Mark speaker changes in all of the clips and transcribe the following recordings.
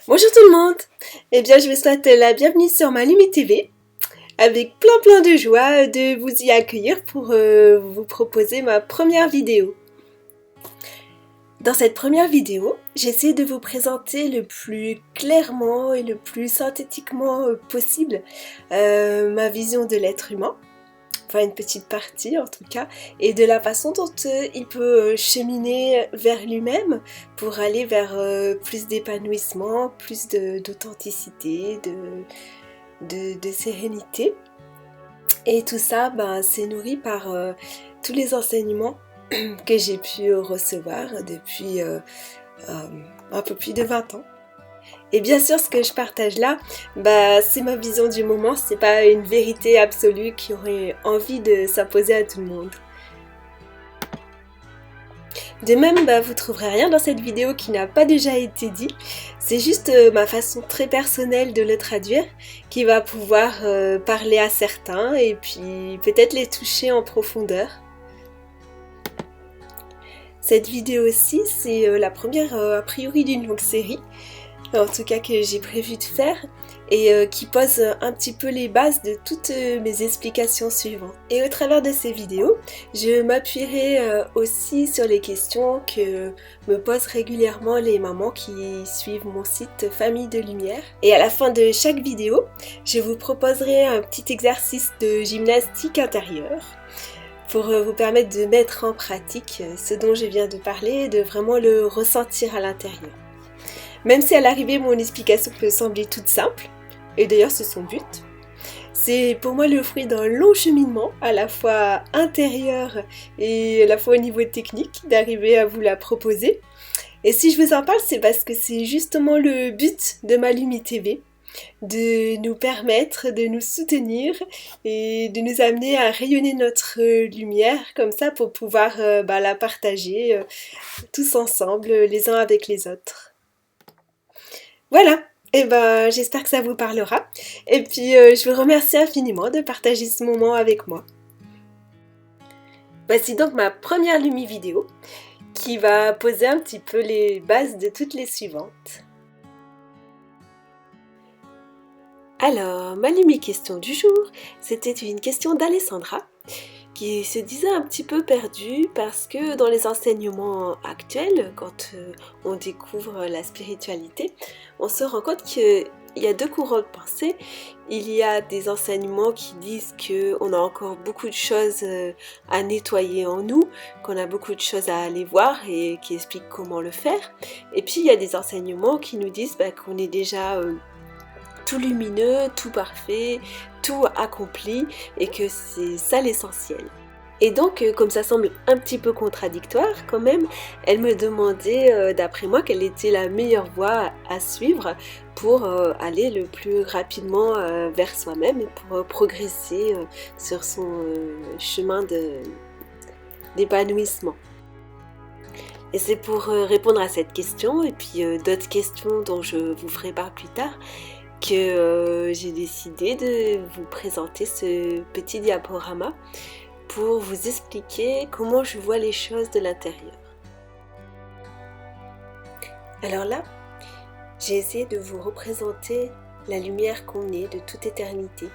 Speaker 1: Bonjour tout le monde. Eh bien, je vous souhaite la bienvenue sur ma Lumi TV avec plein de joie de vous y accueillir pour vous proposer ma première vidéo. Dans cette première vidéo, j'essaie de vous présenter le plus clairement et le plus synthétiquement possible ma vision de l'être humain, enfin une petite partie en tout cas, et de la façon dont il peut cheminer vers lui-même pour aller vers plus d'épanouissement, plus d'authenticité, de sérénité. Et tout ça, c'est nourri par tous les enseignements que j'ai pu recevoir depuis un peu plus de 20 ans. Et bien sûr, ce que je partage là, c'est ma vision du moment, c'est pas une vérité absolue qui aurait envie de s'imposer à tout le monde. De même, vous trouverez rien dans cette vidéo qui n'a pas déjà été dit. C'est juste ma façon très personnelle de le traduire qui va pouvoir parler à certains et puis peut-être les toucher en profondeur. Cette vidéo-ci, c'est la première a priori d'une longue série, en tout cas que j'ai prévu de faire, et qui pose un petit peu les bases de toutes mes explications suivantes. Et au travers de ces vidéos, je m'appuierai aussi sur les questions que me posent régulièrement les mamans qui suivent mon site Famille de Lumière. Et à la fin de chaque vidéo, je vous proposerai un petit exercice de gymnastique intérieure pour vous permettre de mettre en pratique ce dont je viens de parler et de vraiment le ressentir à l'intérieur. Même si à l'arrivée mon explication peut sembler toute simple, et d'ailleurs c'est son but, c'est pour moi le fruit d'un long cheminement, à la fois intérieur et à la fois au niveau technique, d'arriver à vous la proposer. Et si je vous en parle, c'est parce que c'est justement le but de ma Lumi TV, de nous permettre, de nous soutenir et de nous amener à rayonner notre lumière comme ça pour pouvoir la partager tous ensemble, les uns avec les autres. Voilà, et j'espère que ça vous parlera. Et puis je vous remercie infiniment de partager ce moment avec moi. Voici donc ma première Lumi vidéo qui va poser un petit peu les bases de toutes les suivantes. Alors, ma Lumi question du jour, c'était une question d'Alessandra qui se disait un petit peu perdue parce que dans les enseignements actuels, quand on découvre la spiritualité, on se rend compte qu'il y a deux courants de pensée. Il y a des enseignements qui disent qu'on a encore beaucoup de choses à nettoyer en nous, qu'on a beaucoup de choses à aller voir et qui expliquent comment le faire. Et puis il y a des enseignements qui nous disent qu'on est déjà tout lumineux, tout parfait, tout accompli et que c'est ça l'essentiel. Et donc, comme ça semble un petit peu contradictoire quand même, elle me demandait d'après moi quelle était la meilleure voie à suivre pour aller le plus rapidement vers soi-même et pour progresser sur son chemin d'épanouissement. Et c'est pour répondre à cette question et puis d'autres questions dont je vous ferai part plus tard que j'ai décidé de vous présenter ce petit diaporama pour vous expliquer comment je vois les choses de l'intérieur. Alors là, j'ai essayé de vous représenter la lumière qu'on est de toute éternité.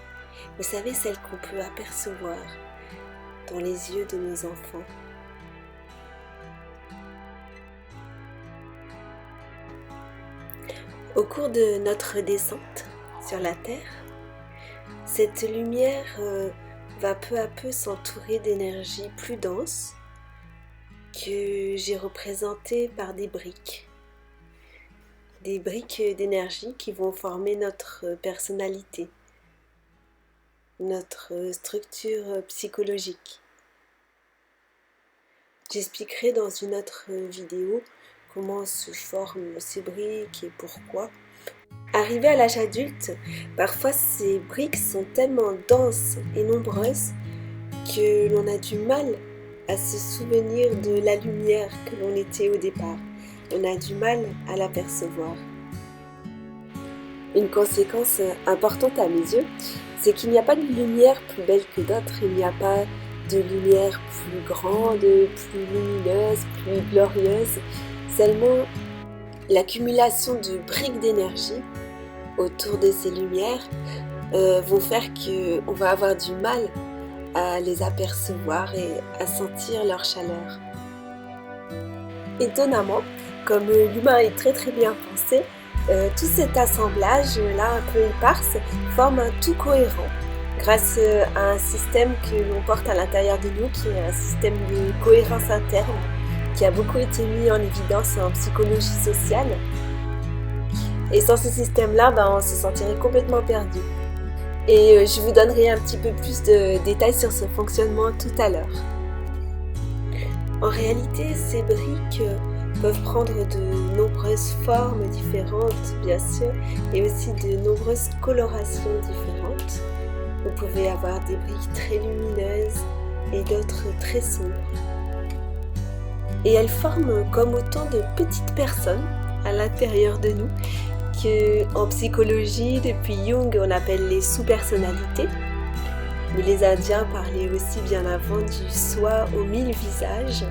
Speaker 1: Vous savez, celle qu'on peut apercevoir dans les yeux de nos enfants. Au cours de notre descente sur la Terre, cette lumière va peu à peu s'entourer d'énergie plus dense que j'ai représentée par des briques. Des briques d'énergie qui vont former notre personnalité, notre structure psychologique. J'expliquerai dans une autre vidéo comment se forment ces briques et pourquoi. Arrivé à l'âge adulte, parfois ces briques sont tellement denses et nombreuses que l'on a du mal à se souvenir de la lumière que l'on était au départ. On a du mal à l'apercevoir. Une conséquence importante à mes yeux, c'est qu'il n'y a pas de lumière plus belle que d'autres, il n'y a pas de lumière plus grande, plus lumineuse, plus glorieuse. Seulement, L'accumulation de briques d'énergie autour de ces lumières vont faire qu'on va avoir du mal à les apercevoir et à sentir leur chaleur. Étonnamment, comme l'humain est très très bien pensé, tout cet assemblage là un peu éparse forme un tout cohérent grâce à un système que l'on porte à l'intérieur de nous qui est un système de cohérence interne qui a beaucoup été mis en évidence en psychologie sociale. Et sans ce système-là, on se sentirait complètement perdu. Et je vous donnerai un petit peu plus de détails sur ce fonctionnement tout à l'heure. En réalité, ces briques peuvent prendre de nombreuses formes différentes, bien sûr, et aussi de nombreuses colorations différentes. Vous pouvez avoir des briques très lumineuses et d'autres très sombres. Et elles forment comme autant de petites personnes à l'intérieur de nous qu'en psychologie, depuis Jung, on appelle les sous-personnalités. Mais les Indiens parlaient aussi bien avant du soi aux 1000 visages.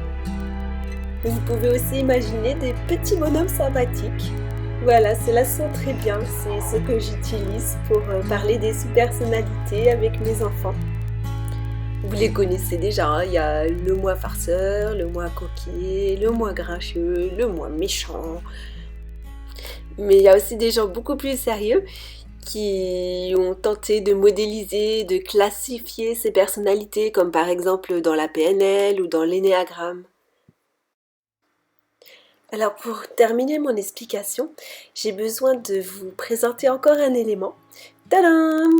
Speaker 1: Vous pouvez aussi imaginer des petits bonhommes sympathiques. Voilà, cela sonne très bien, c'est ce que j'utilise pour parler des sous-personnalités avec mes enfants. Vous les connaissez déjà, hein. Il y a le moi farceur, le moi coquet, le moi grincheux, le moi méchant. Mais il y a aussi des gens beaucoup plus sérieux qui ont tenté de modéliser, de classifier ces personnalités, comme par exemple dans la PNL ou dans l'énéagramme. Alors pour terminer mon explication, j'ai besoin de vous présenter encore un élément. Tadam!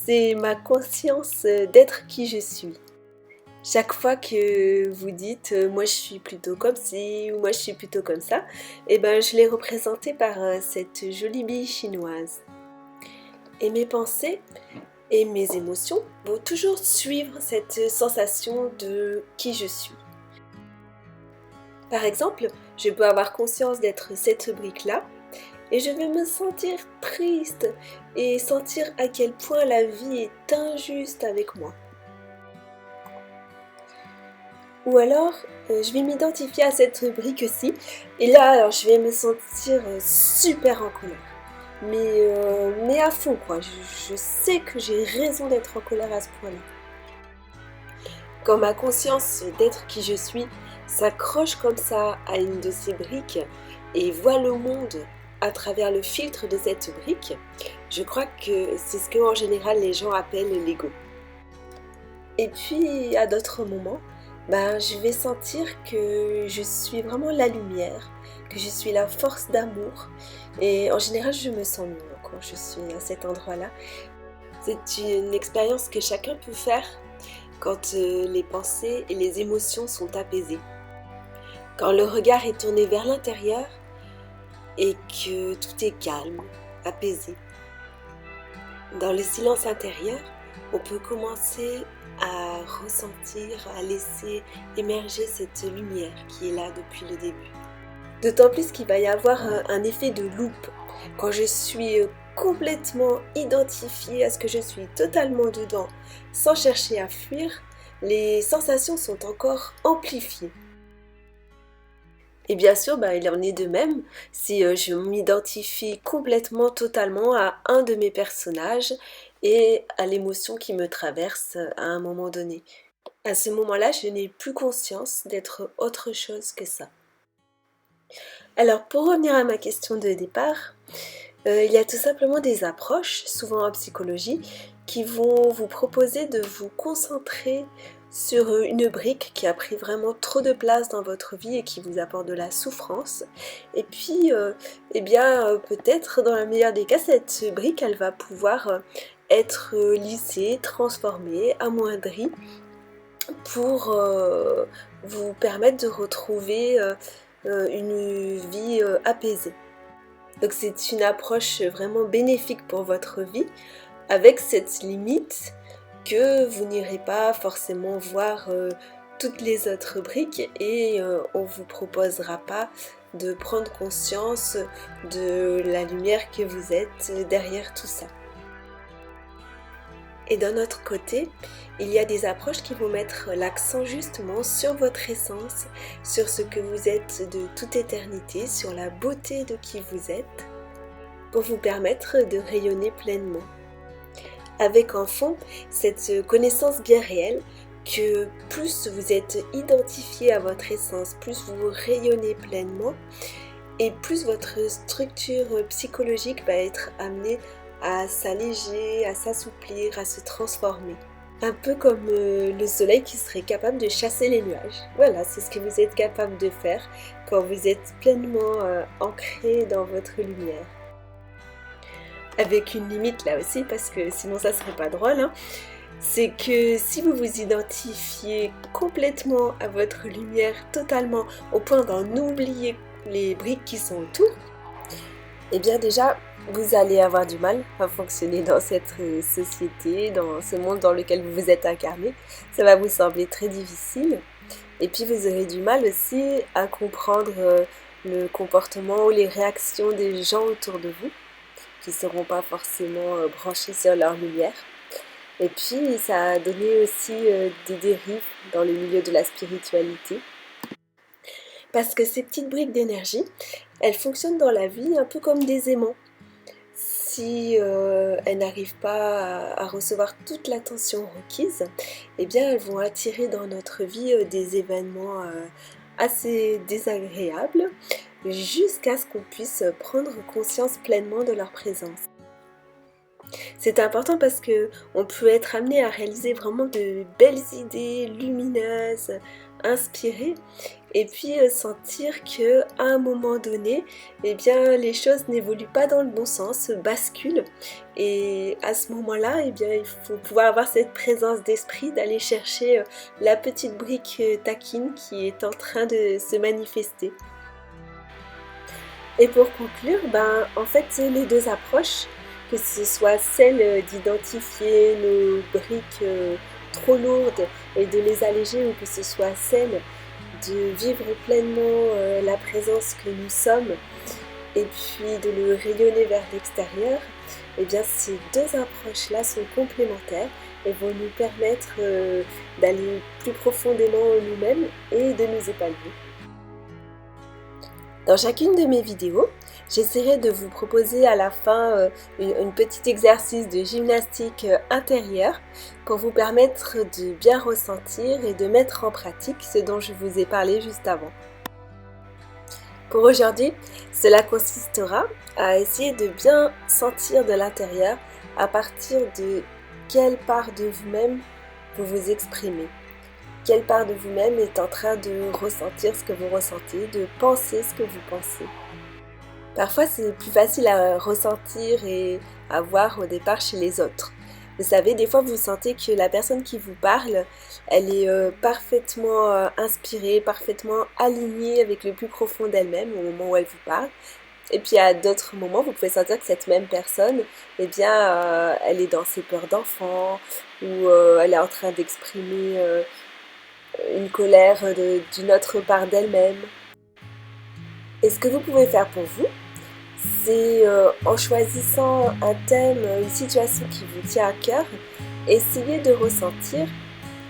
Speaker 1: C'est ma conscience d'être qui je suis. Chaque fois que vous dites moi je suis plutôt comme ci ou moi je suis plutôt comme ça, je l'ai représenté par cette jolie bille chinoise. Et mes pensées et mes émotions vont toujours suivre cette sensation de qui je suis. Par exemple, je peux avoir conscience d'être cette brique-là et je vais me sentir triste et sentir à quel point la vie est injuste avec moi. Ou alors, je vais m'identifier à cette brique-ci et là, alors, je vais me sentir super en colère. Mais à fond, quoi. Je sais que j'ai raison d'être en colère à ce point-là. Quand ma conscience d'être qui je suis s'accroche comme ça à une de ces briques et voit le monde à travers le filtre de cette brique, je crois que c'est ce que en général les gens appellent l'ego. Et puis à d'autres moments, je vais sentir que je suis vraiment la lumière, que je suis la force d'amour et en général je me sens mieux quand je suis à cet endroit-là. C'est une expérience que chacun peut faire quand les pensées et les émotions sont apaisées. Quand le regard est tourné vers l'intérieur et que tout est calme, apaisé. Dans le silence intérieur, on peut commencer à ressentir, à laisser émerger cette lumière qui est là depuis le début. D'autant plus qu'il va y avoir un effet de loupe. Quand je suis complètement identifiée à ce que je suis totalement dedans, sans chercher à fuir, les sensations sont encore amplifiées. Et bien sûr, il en est de même si je m'identifie complètement, totalement à un de mes personnages et à l'émotion qui me traverse à un moment donné. À ce moment-là, je n'ai plus conscience d'être autre chose que ça. Alors, pour revenir à ma question de départ, il y a tout simplement des approches, souvent en psychologie, qui vont vous proposer de vous concentrer sur une brique qui a pris vraiment trop de place dans votre vie et qui vous apporte de la souffrance. Et puis, peut-être dans le meilleur des cas, cette brique, elle va pouvoir être lissée, transformée, amoindrie pour vous permettre de retrouver une vie apaisée. Donc c'est une approche vraiment bénéfique pour votre vie, avec cette limite que vous n'irez pas forcément voir toutes les autres briques et on ne vous proposera pas de prendre conscience de la lumière que vous êtes derrière tout ça. Et d'un autre côté, il y a des approches qui vont mettre l'accent justement sur votre essence, sur ce que vous êtes de toute éternité, sur la beauté de qui vous êtes, pour vous permettre de rayonner pleinement. Avec en fond cette connaissance bien réelle que plus vous êtes identifié à votre essence, plus vous rayonnez pleinement et plus votre structure psychologique va être amenée à s'alléger, à s'assouplir, à se transformer. Un peu comme le soleil qui serait capable de chasser les nuages. Voilà, c'est ce que vous êtes capable de faire quand vous êtes pleinement ancré dans votre lumière. Avec une limite là aussi, parce que sinon ça serait pas drôle, hein. C'est que si vous vous identifiez complètement à votre lumière totalement au point d'en oublier les briques qui sont autour, eh bien déjà vous allez avoir du mal à fonctionner dans cette société, dans ce monde dans lequel vous vous êtes incarné. Ça va vous sembler très difficile et puis vous aurez du mal aussi à comprendre le comportement ou les réactions des gens autour de vous qui ne seront pas forcément branchés sur leur lumière. Et puis ça a donné aussi des dérives dans le milieu de la spiritualité. Parce que ces petites briques d'énergie, elles fonctionnent dans la vie un peu comme des aimants. Si elles n'arrivent pas à recevoir toute l'attention requise, eh bien elles vont attirer dans notre vie des événements assez désagréables jusqu'à ce qu'on puisse prendre conscience pleinement de leur présence. C'est important parce qu'on peut être amené à réaliser vraiment de belles idées lumineuses, inspirées, et puis sentir qu'à un moment donné, eh bien, les choses n'évoluent pas dans le bon sens, basculent. Et à ce moment-là, eh bien, il faut pouvoir avoir cette présence d'esprit d'aller chercher la petite brique taquine qui est en train de se manifester. Et pour conclure, en fait, les deux approches, que ce soit celle d'identifier nos briques trop lourdes et de les alléger, ou que ce soit celle de vivre pleinement la présence que nous sommes et puis de le rayonner vers l'extérieur, eh bien ces deux approches-là sont complémentaires et vont nous permettre d'aller plus profondément en nous-mêmes et de nous épanouir. Dans chacune de mes vidéos, j'essaierai de vous proposer à la fin un petit exercice de gymnastique intérieure pour vous permettre de bien ressentir et de mettre en pratique ce dont je vous ai parlé juste avant. Pour aujourd'hui, cela consistera à essayer de bien sentir de l'intérieur à partir de quelle part de vous-même vous vous exprimez. Quelle part de vous-même est en train de ressentir ce que vous ressentez, de penser ce que vous pensez. Parfois, c'est plus facile à ressentir et à voir au départ chez les autres. Vous savez, des fois, vous sentez que la personne qui vous parle, elle est parfaitement inspirée, parfaitement alignée avec le plus profond d'elle-même au moment où elle vous parle. Et puis, à d'autres moments, vous pouvez sentir que cette même personne, eh bien, elle est dans ses peurs d'enfant ou elle est en train d'exprimer une colère d'une autre part d'elle-même. Et ce que vous pouvez faire pour vous, c'est en choisissant un thème, une situation qui vous tient à cœur, essayez de ressentir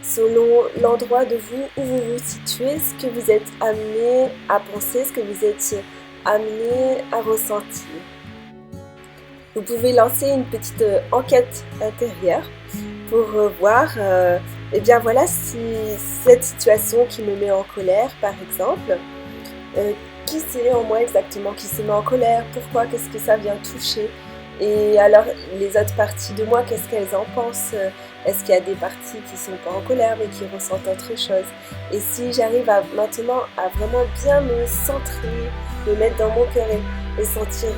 Speaker 1: selon l'endroit de vous où vous vous situez, ce que vous êtes amené à penser, ce que vous êtes amené à ressentir. Vous pouvez lancer une petite enquête intérieure pour voir eh bien voilà, si cette situation qui me met en colère, par exemple, qui c'est en moi exactement qui se met en colère, pourquoi, qu'est-ce que ça vient toucher, et alors les autres parties de moi, qu'est-ce qu'elles en pensent, est-ce qu'il y a des parties qui ne sont pas en colère mais qui ressentent autre chose, et si j'arrive maintenant à vraiment bien me centrer, me mettre dans mon cœur et sentir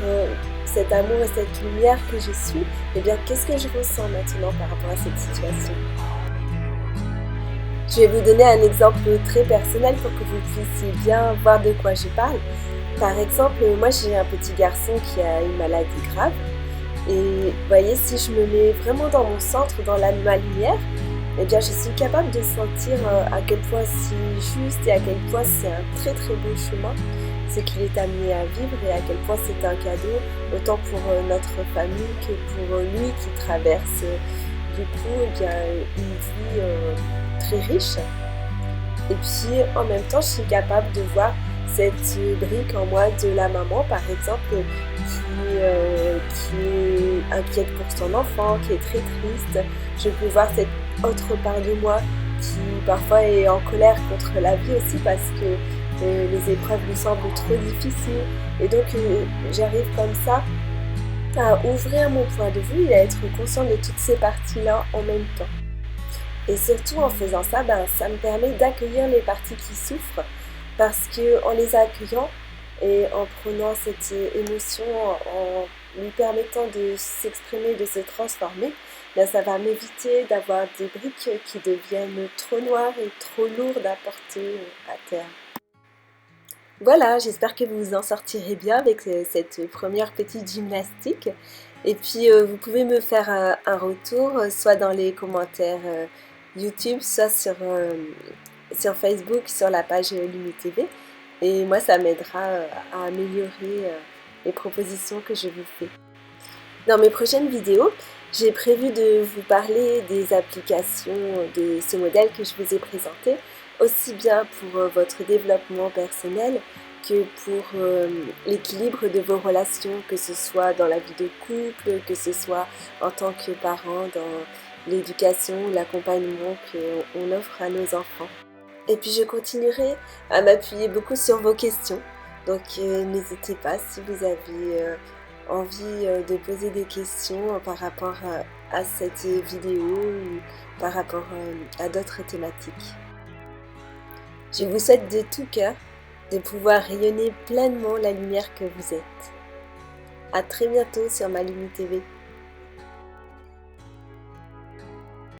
Speaker 1: cet amour et cette lumière que je suis, eh bien qu'est-ce que je ressens maintenant par rapport à cette situation? Je vais vous donner un exemple très personnel pour que vous puissiez bien voir de quoi je parle. Par exemple, moi j'ai un petit garçon qui a une maladie grave. Et vous voyez, si je me mets vraiment dans mon centre, dans ma lumière, eh bien je suis capable de sentir à quel point c'est juste et à quel point c'est un très très beau chemin, ce qu'il est amené à vivre, et à quel point c'est un cadeau, autant pour notre famille que pour lui qui traverse du coup, eh bien, une vie très riche. Et puis en même temps, je suis capable de voir cette brique en moi de la maman, par exemple, qui est inquiète pour son enfant, qui est très triste. Je peux voir cette autre part de moi qui parfois est en colère contre la vie aussi parce que les épreuves lui semblent trop difficiles. Et donc j'arrive comme ça à ouvrir mon point de vue et à être consciente de toutes ces parties-là en même temps. Et surtout en faisant ça, ça me permet d'accueillir les parties qui souffrent parce qu'en les accueillant et en prenant cette émotion, en lui permettant de s'exprimer, de se transformer, ça va m'éviter d'avoir des briques qui deviennent trop noires et trop lourdes à porter à terre. Voilà, j'espère que vous vous en sortirez bien avec cette première petite gymnastique. Et puis vous pouvez me faire un retour, soit dans les commentaires YouTube, soit sur Facebook, sur la page LumiTV. Et moi, ça m'aidera à améliorer les propositions que je vous fais. Dans mes prochaines vidéos, j'ai prévu de vous parler des applications de ce modèle que je vous ai présenté, aussi bien pour votre développement personnel que pour l'équilibre de vos relations, que ce soit dans la vie de couple, que ce soit en tant que parent, dans l'éducation, l'accompagnement qu'on offre à nos enfants. Et puis je continuerai à m'appuyer beaucoup sur vos questions, donc n'hésitez pas si vous avez envie de poser des questions par rapport à cette vidéo ou par rapport à d'autres thématiques. Je vous souhaite de tout cœur de pouvoir rayonner pleinement la lumière que vous êtes. À très bientôt sur ma LumiTV.